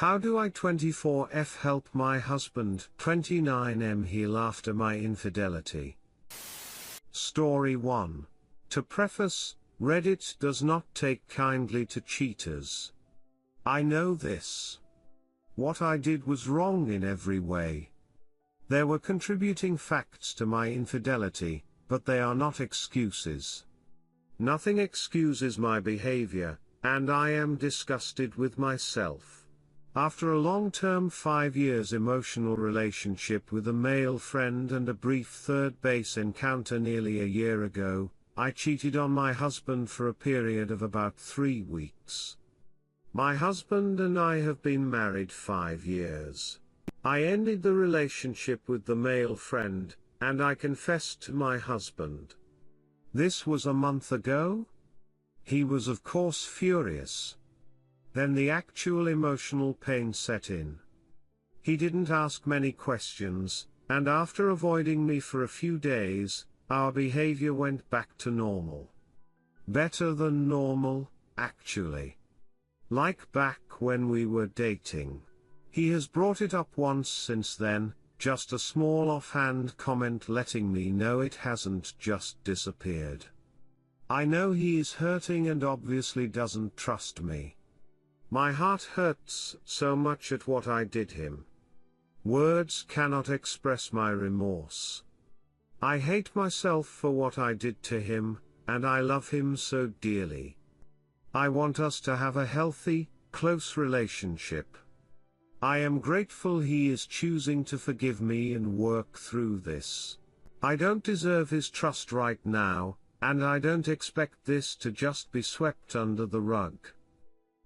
How do I 24F help my husband 29M heal after my infidelity? Story 1. To preface, Reddit does not take kindly to cheaters. I know this. What I did was wrong in every way. There were contributing facts to my infidelity, but they are not excuses. Nothing excuses my behavior, and I am disgusted with myself. After a long-term 5 years emotional relationship with a male friend and a brief third base encounter nearly a year ago, I cheated on my husband for a period of about 3 weeks. My husband and I have been married 5 years. I ended the relationship with the male friend, and I confessed to my husband. This was a month ago? He was of course furious. Then the actual emotional pain set in. He didn't ask many questions, and after avoiding me for a few days, our behavior went back to normal. Better than normal, actually. Like back when we were dating. He has brought it up once since then, just a small offhand comment letting me know it hasn't just disappeared. I know he is hurting and obviously doesn't trust me. My heart hurts so much at what I did him. Words cannot express my remorse. I hate myself for what I did to him, and I love him so dearly. I want us to have a healthy, close relationship. I am grateful he is choosing to forgive me and work through this. I don't deserve his trust right now, and I don't expect this to just be swept under the rug.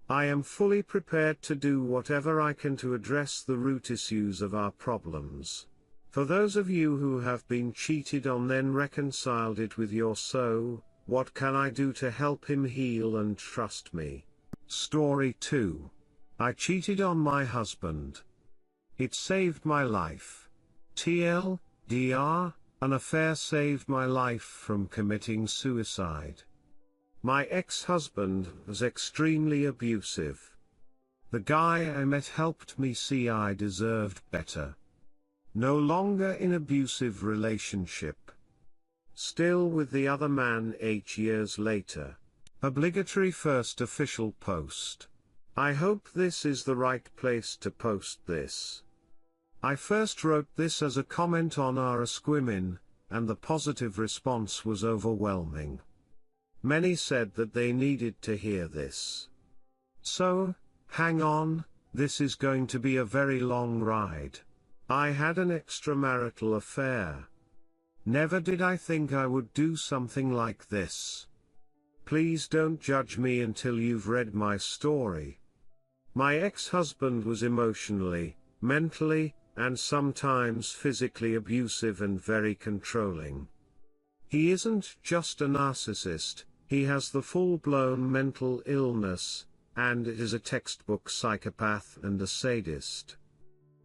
I am fully prepared to do whatever I can to address the root issues of our problems. For those of you who have been cheated on then reconciled it with your soul, what can I do to help him heal and trust me? Story 2. I cheated on my husband. It saved my life. TLDR, an affair saved my life from committing suicide. My ex-husband was extremely abusive. The guy I met helped me see I deserved better. No longer in abusive relationship. Still with the other man 8 years later. Obligatory first official post. I hope this is the right place to post this. I first wrote this as a comment on our Esquimin, and the positive response was overwhelming. Many said that they needed to hear this. So, hang on, this is going to be a very long ride. I had an extramarital affair. Never did I think I would do something like this. Please don't judge me until you've read my story. My ex-husband was emotionally, mentally, and sometimes physically abusive and very controlling. He isn't just a narcissist, he has the full-blown mental illness, and is a textbook psychopath and a sadist.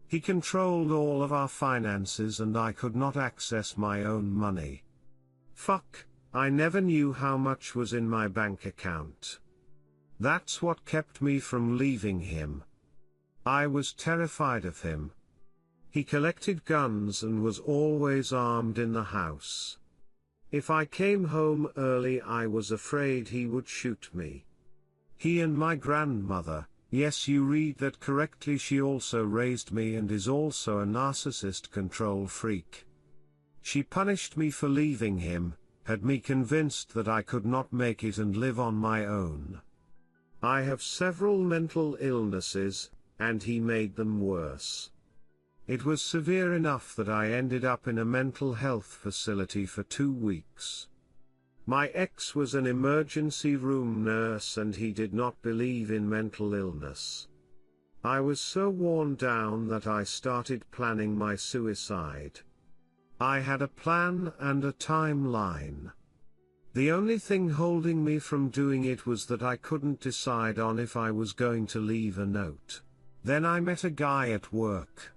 He controlled all of our finances and I could not access my own money. Fuck, I never knew how much was in my bank account. That's what kept me from leaving him. I was terrified of him. He collected guns and was always armed in the house. If I came home early I was afraid he would shoot me. He and my grandmother, yes you read that correctly, she also raised me and is also a narcissist control freak. She punished me for leaving him, had me convinced that I could not make it and live on my own. I have several mental illnesses, and he made them worse. It was severe enough that I ended up in a mental health facility for 2 weeks. My ex was an emergency room nurse and he did not believe in mental illness. I was so worn down that I started planning my suicide. I had a plan and a timeline. The only thing holding me from doing it was that I couldn't decide on if I was going to leave a note. Then I met a guy at work.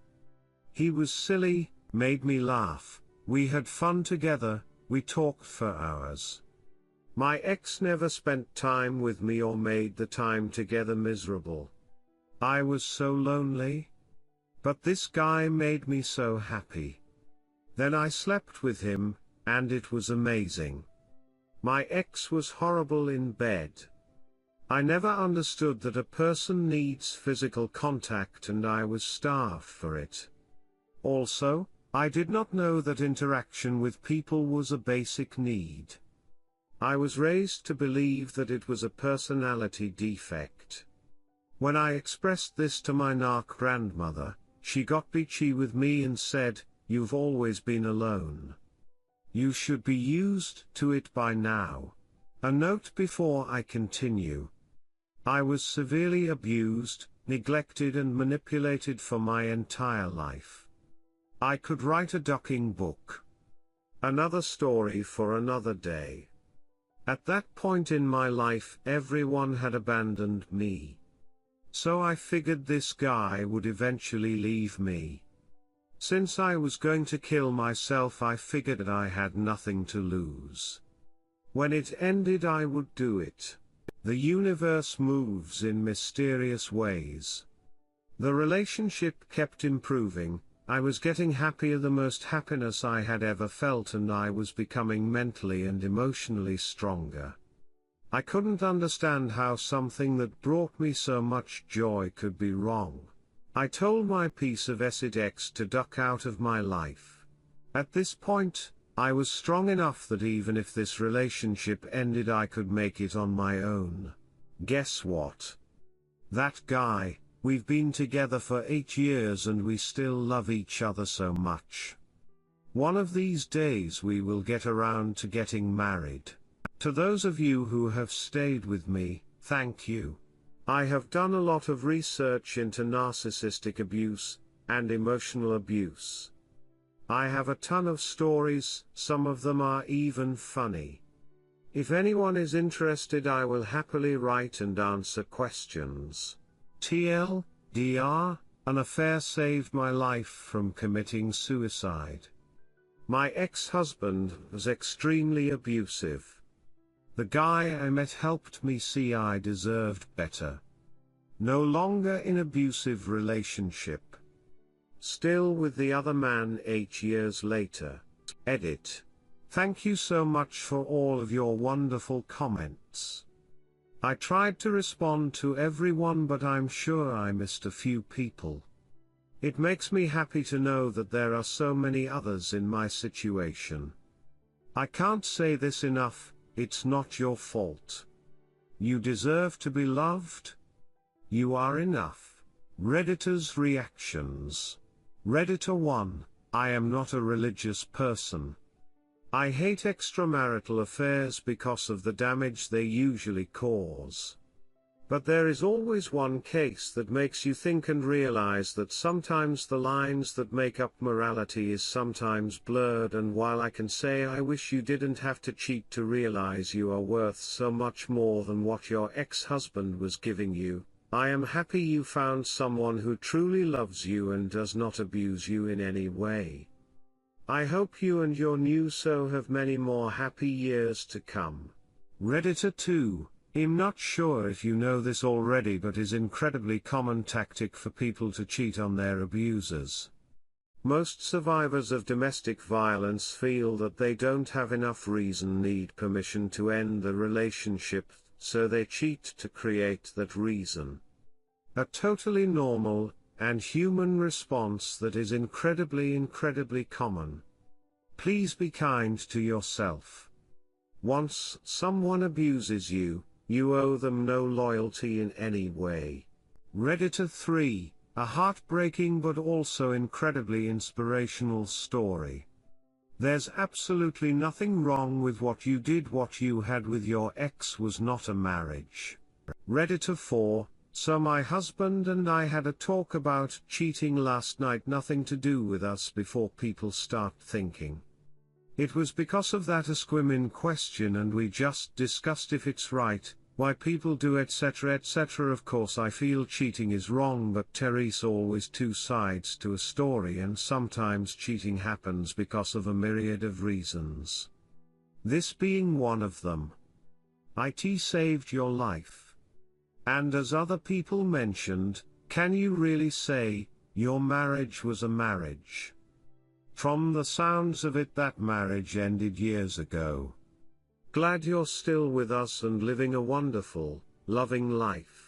He was silly, made me laugh, we had fun together, we talked for hours. My ex never spent time with me or made the time together miserable. I was so lonely. But this guy made me so happy. Then I slept with him, and it was amazing. My ex was horrible in bed. I never understood that a person needs physical contact, and I was starved for it. Also, I did not know that interaction with people was a basic need. I was raised to believe that it was a personality defect. When I expressed this to my narc grandmother, she got bitchy with me and said, "You've always been alone. You should be used to it by now." A note before I continue. I was severely abused, neglected and manipulated for my entire life. I could write a docking book. Another story for another day. At that point in my life, everyone had abandoned me. So I figured this guy would eventually leave me. Since I was going to kill myself, I figured that I had nothing to lose. When it ended, I would do it. The universe moves in mysterious ways. The relationship kept improving. I was getting happier, the most happiness I had ever felt, and I was becoming mentally and emotionally stronger. I couldn't understand how something that brought me so much joy could be wrong. I told my piece of acid ex to duck out of my life. At this point, I was strong enough that even if this relationship ended, I could make it on my own. Guess what? That guy, we've been together for 8 years and we still love each other so much. One of these days we will get around to getting married. To those of you who have stayed with me, thank you. I have done a lot of research into narcissistic abuse and emotional abuse. I have a ton of stories, some of them are even funny. If anyone is interested, I will happily write and answer questions. TLDR, an affair saved my life from committing suicide. My ex-husband was extremely abusive. The guy I met helped me see I deserved better. No longer in abusive relationship. Still with the other man 8 years later. Edit. Thank you so much for all of your wonderful comments. I tried to respond to everyone, but I'm sure I missed a few people. It makes me happy to know that there are so many others in my situation. I can't say this enough. It's not your fault. You deserve to be loved. You are enough. Redditor's reactions. Redditor 1, I am not a religious person. I hate extramarital affairs because of the damage they usually cause. But there is always one case that makes you think and realize that sometimes the lines that make up morality is sometimes blurred, and while I can say I wish you didn't have to cheat to realize you are worth so much more than what your ex-husband was giving you, I am happy you found someone who truly loves you and does not abuse you in any way. I hope you and your new so have many more happy years to come. Redditor 2. I'm not sure if you know this already, but is incredibly common tactic for people to cheat on their abusers. Most survivors of domestic violence feel that they don't have enough reason, need permission to end the relationship, so they cheat to create that reason. A totally normal and human response that is incredibly common. Please be kind to yourself. Once someone abuses you, you owe them no loyalty in any way. Redditor 3, a heartbreaking but also incredibly inspirational story. There's absolutely nothing wrong with what you did. What you had with your ex was not a marriage. Redditor 4, so my husband and I had a talk about cheating last night, nothing to do with us, before people start thinking it was because of that in question, and we just discussed if it's right, why people do etc. etc. Of course I feel cheating is wrong, but there's always two sides to a story, and sometimes cheating happens because of a myriad of reasons. This being one of them. IT saved your life. And as other people mentioned, Can you really say, your marriage was a marriage? From the sounds of it, that marriage ended years ago. Glad you're still with us and living a wonderful, loving life.